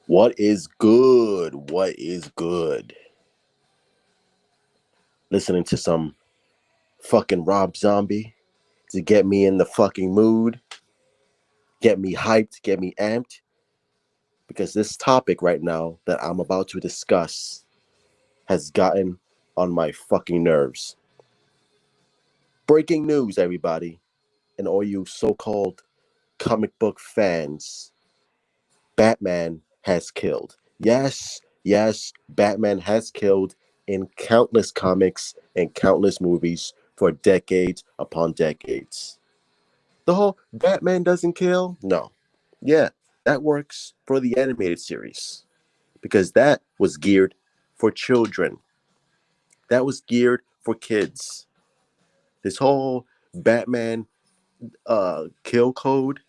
What is good? What is good? Listening to some fucking Rob Zombie to get me in the fucking mood, get me hyped, get me amped. Because this topic right now that I'm about to discuss has gotten on my fucking nerves. Breaking news, everybody, and all you so called comic book fans. Batman has killed. Yes, yes, Batman has killed in countless comics and countless movies for decades upon decades. The whole Batman doesn't kill? No. Yeah, that works for the animated series because that was geared for children. That was geared for kids. This whole Batman kill code,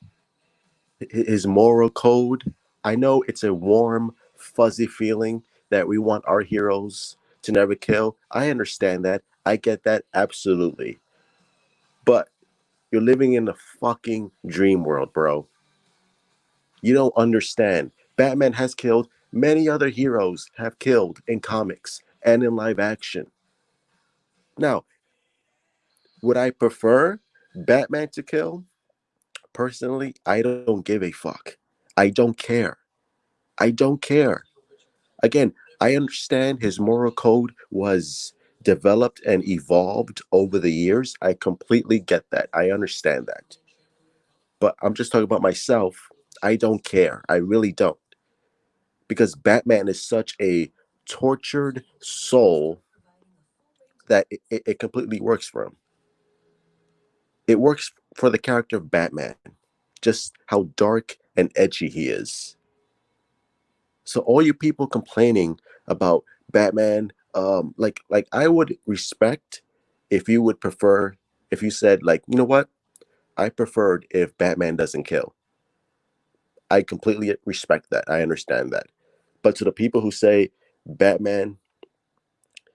his moral code. I know it's a warm, fuzzy feeling that we want our heroes to never kill. I understand that. I get that absolutely. But you're living in a fucking dream world, bro. You don't understand. Batman has killed, many other heroes have killed in comics and in live action. Now, would I prefer Batman to kill? Personally, I don't give a fuck. I don't care. I don't care. Again, I understand his moral code was developed and evolved over the years. I completely get that. I understand that. But I'm just talking about myself. I don't care. I really don't. Because Batman is such a tortured soul that it completely works for him. It works for the character of Batman, just how dark and edgy he is. So all you people complaining about Batman, like I would respect if you would prefer if you said like, you know what, I preferred if Batman doesn't kill. I completely respect that. I understand that. But to the people who say Batman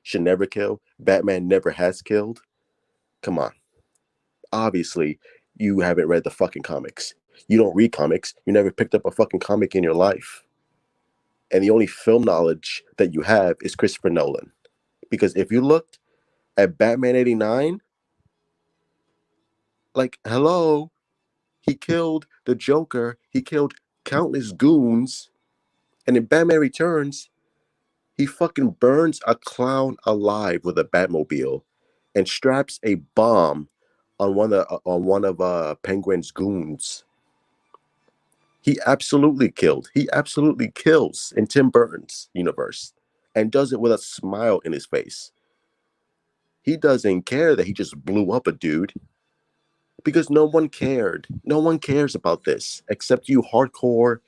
should never kill, Batman never has killed, come on. Obviously, you haven't read the fucking comics. You don't read comics. You never picked up a fucking comic in your life. And the only film knowledge that you have is Christopher Nolan. Because if you looked at Batman 89, like, hello, he killed the Joker, he killed countless goons, and in Batman Returns, he fucking burns a clown alive with a Batmobile and straps a bomb on one of Penguin's goons. He absolutely killed. He absolutely kills in Tim Burton's universe and does it with a smile in his face. He doesn't care that he just blew up a dude because no one cared. No one cares about this except you hardcore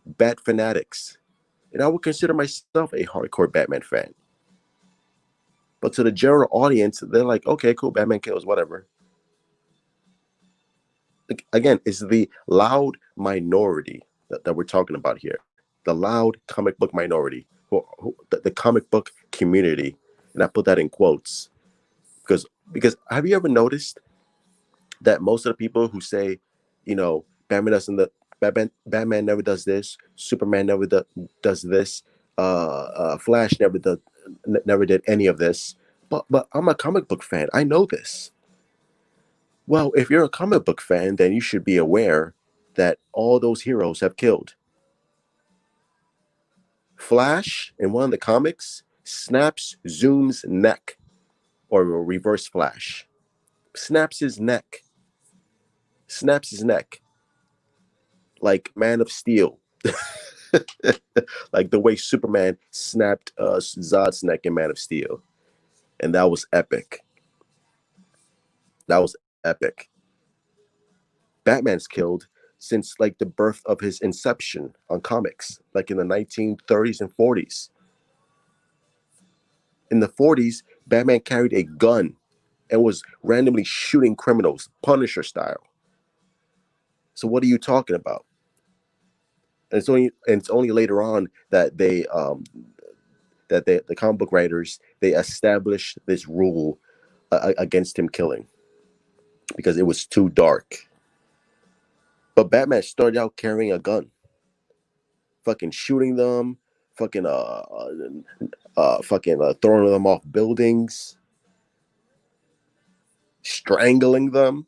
Bat fanatics. And I would consider myself a hardcore Batman fan. But to the general audience, they're like, okay, cool, Batman kills, whatever. Like, again, it's the loud minority that we're talking about here. The loud comic book minority, the comic book community. And I put that in quotes because have you ever noticed that most of the people who say, Batman doesn't the Batman never does this, Superman does this, Flash never did any of this. But I'm a comic book fan. I know this. Well, if you're a comic book fan, then you should be aware that all those heroes have killed. Flash in one of the comics snaps Zoom's neck, or reverse Flash. Snaps his neck. Snaps his neck. Like Man of Steel. Like the way Superman snapped Zod's neck in Man of Steel. And that was epic. That was epic. Batman's killed since like the birth of his inception on comics, like in the 1930s and 40s. In the 40s, Batman carried a gun and was randomly shooting criminals, Punisher style. So what are you talking about? And it's only later on that the comic book writers they established this rule against him killing because it was too dark. But Batman started out carrying a gun. fucking shooting them, fucking throwing them off buildings, strangling them.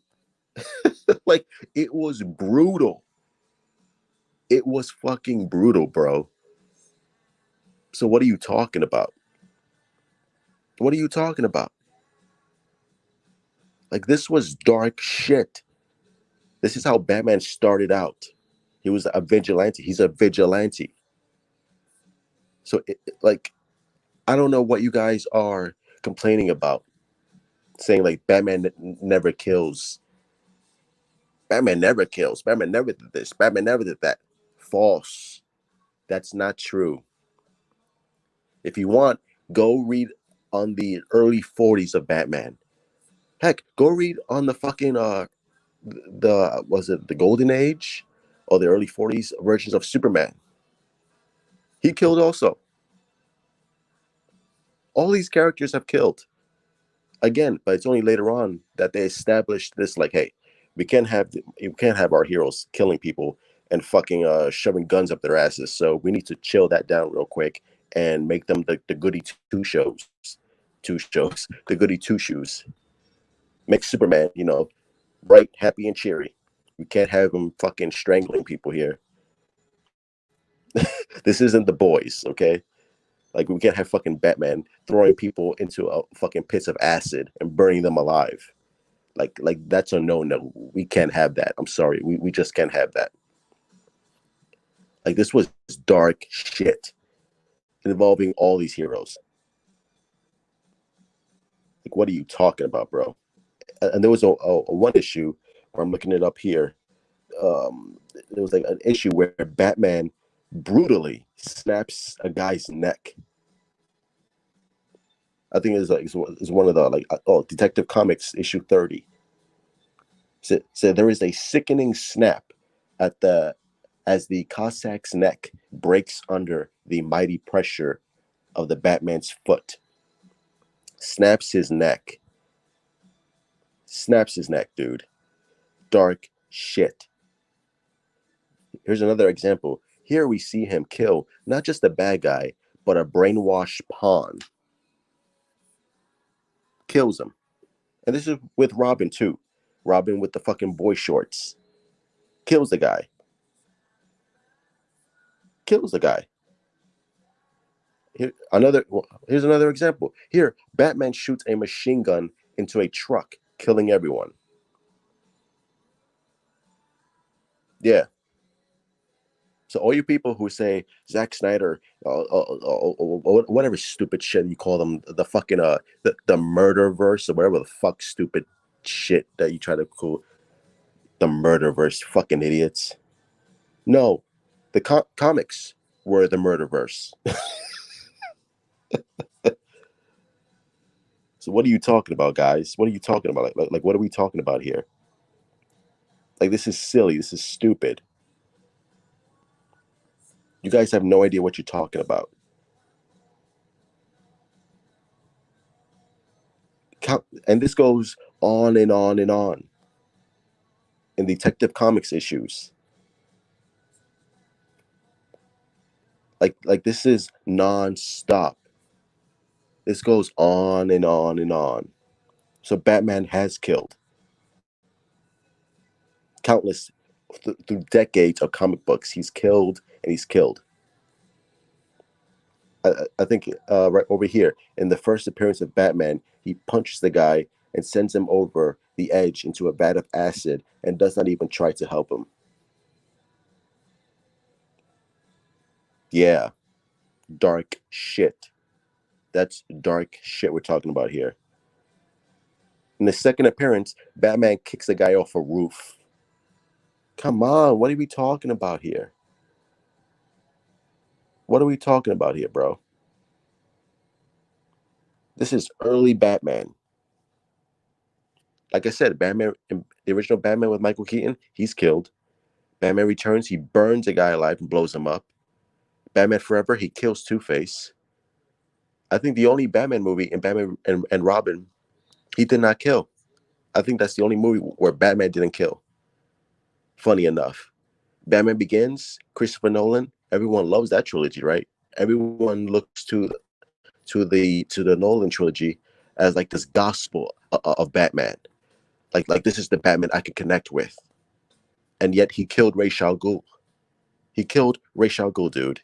Like, it was brutal. It was fucking brutal, bro. So what are you talking about? What are you talking about? Like, this was dark shit. This is how Batman started out. He was a vigilante. He's a vigilante. So, like, I don't know what you guys are complaining about, saying like Batman never kills. Batman never kills. Batman never did this. Batman never did that. False. That's not true. If you want, go read on the early 40s of Batman. Heck, go read on the fucking the was it the Golden Age or the early 40s versions of Superman. He killed also. All these characters have killed. Again, but it's only later on that they established this like, hey, we can't have our heroes killing people and fucking shoving guns up their asses. So we need to chill that down real quick and make them the goody two shows, the goody two shoes. Make Superman, bright, happy, and cheery. We can't have him fucking strangling people here. This isn't the boys, okay? Like, we can't have fucking Batman throwing people into a fucking pits of acid and burning them alive. Like that's a no. We can't have that. I'm sorry. We just can't have that. Like, this was dark shit involving all these heroes. Like, what are you talking about, bro? And there was a one issue where I'm looking it up here. There was like an issue where Batman brutally snaps a guy's neck. I think it's one of the like Detective Comics issue 30. So there is a sickening snap at the as the Cossack's neck breaks under the mighty pressure of the Batman's foot. Snaps his neck. Snaps his neck, dude. Dark shit. Here's another example. Here we see him kill not just a bad guy, but a brainwashed pawn. Kills him. And this is with Robin too. Robin with the fucking boy shorts. Kills the guy. Kills the guy. Here's another example. Here, Batman shoots a machine gun into a truck, killing everyone. Yeah. So all you people who say Zack Snyder, whatever stupid shit you call them, the fucking the murder verse or whatever the fuck stupid shit that you try to call the murder verse, fucking idiots. No, the comics were the murder verse. So what are you talking about, guys? What are you talking about? Like what are we talking about here? Like, this is silly. This is stupid. You guys have no idea what you're talking about. And this goes on and on and on in Detective Comics issues. Like this is non-stop. This goes on and on and on. So Batman has killed countless through decades of comic books. He's killed and he's killed. I think right over here in the first appearance of Batman, he punches the guy and sends him over the edge into a vat of acid and does not even try to help him. Yeah, dark shit. That's dark shit we're talking about here. In the second appearance, Batman kicks the guy off a roof. Come on, what are we talking about here? What are we talking about here, bro? This is early Batman. Like I said, Batman, the original Batman with Michael Keaton, he's killed. Batman Returns, he burns a guy alive and blows him up. Batman Forever, he kills Two Face. I think the only Batman movie in Batman and Robin, he did not kill. I think that's the only movie where Batman didn't kill. Funny enough. Batman Begins, Christopher Nolan, Everyone loves that trilogy, right? Everyone looks to the Nolan trilogy as like this gospel of Batman. Like this is the Batman I can connect with. And yet he killed Ra's al Ghul. He killed Ra's al Ghul, dude.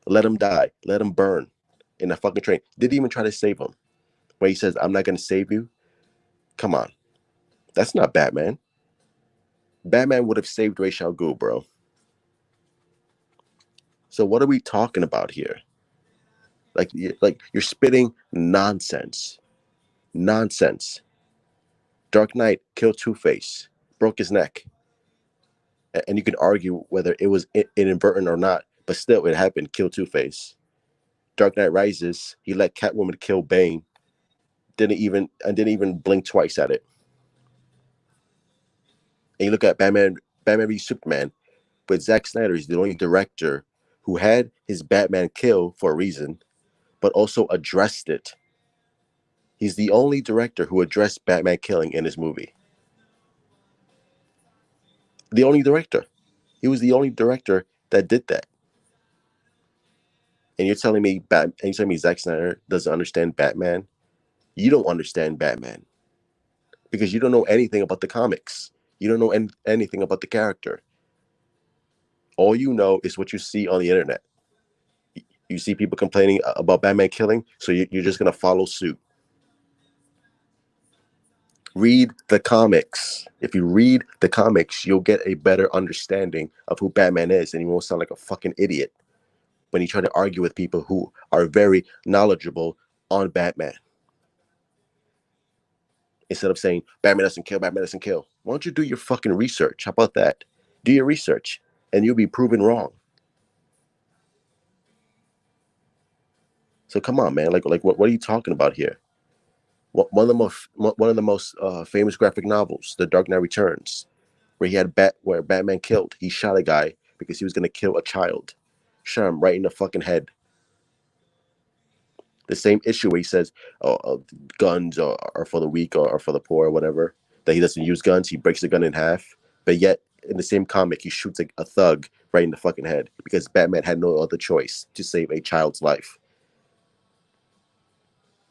Let him die. Let him burn in a fucking train. Didn't even try to save him. When he says, "I'm not gonna save you," come on, that's not Batman. Batman would have saved Ra's al Ghul, bro. So what are we talking about here? Like you're spitting nonsense. Nonsense. Dark Knight killed Two-Face, broke his neck. And you can argue whether it was inadvertent or not, but still it happened, killed Two-Face. Dark Knight Rises, he let Catwoman kill Bane. Didn't even blink twice at it. And you look at Batman v Superman, but Zack Snyder is the only director who had his Batman kill for a reason, but also addressed it. He's the only director who addressed Batman killing in his movie. The only director. He was the only director that did that. And you're telling me Zack Snyder doesn't understand Batman? You don't understand Batman because you don't know anything about the comics. You don't know anything about the character. All you know is what you see on the internet. You see people complaining about Batman killing, so you're just going to follow suit. Read the comics. If you read the comics, you'll get a better understanding of who Batman is, and you won't sound like a fucking idiot when you try to argue with people who are very knowledgeable on Batman. Instead of saying Batman doesn't kill, why don't you do your fucking research? How about that? Do your research, and you'll be proven wrong. So come on, man. Like what are you talking about here? One of the most famous graphic novels, The Dark Knight Returns, where Batman killed. He shot a guy because he was gonna kill a child. Shot him right in the fucking head. The same issue where he says, guns are for the weak or for the poor or whatever. That he doesn't use guns. He breaks the gun in half. But yet, in the same comic, he shoots a thug right in the fucking head because Batman had no other choice to save a child's life.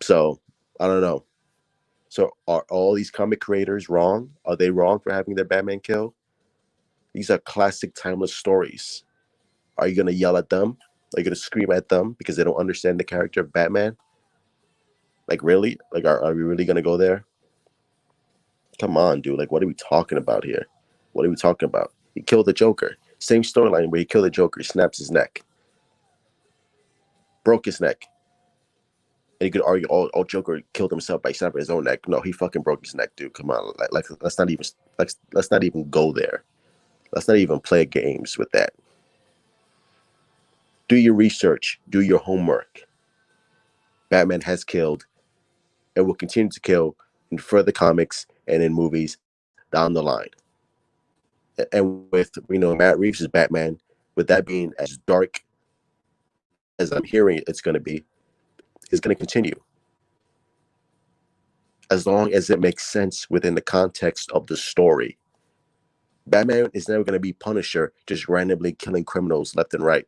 So I don't know. So are all these comic creators wrong? Are they wrong for having their Batman kill? These are classic, timeless stories. Are you going to yell at them? Are you going to scream at them because they don't understand the character of Batman? Like, really? Like, are we really going to go there? Come on, dude. Like, what are we talking about here? What are we talking about? He killed the Joker. Same storyline where he killed the Joker, snaps his neck. Broke his neck. And you could argue, oh, Joker killed himself by snapping his own neck. No, he fucking broke his neck, dude. Come on. Let's not even go there. Let's not even play games with that. Do your research. Do your homework. Batman has killed and will continue to kill in further comics and in movies down the line. And with Matt Reeves' Batman, with that being as dark as I'm hearing it's going to be, is going to continue. As long as it makes sense within the context of the story. Batman is never going to be Punisher, just randomly killing criminals left and right.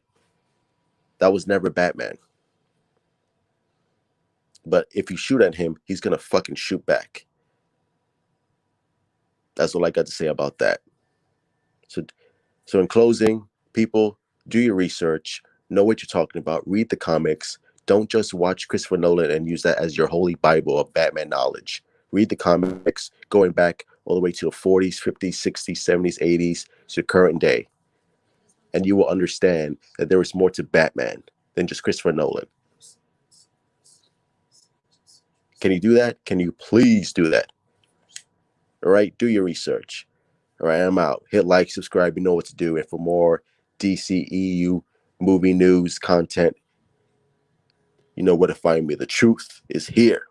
That was never Batman. But if you shoot at him, he's going to fucking shoot back. That's all I got to say about that. So in closing, people, do your research, know what you're talking about, read the comics. Don't just watch Christopher Nolan and use that as your holy Bible of Batman knowledge. Read the comics going back all the way to the 40s, 50s, 60s, 70s, 80s to current day. And you will understand that there is more to Batman than just Christopher Nolan. Can you do that? Can you please do that? All right, do your research. All right, I'm out. Hit like, subscribe, you know what to do. And for more DCEU movie news content, you know where to find me. The truth is here.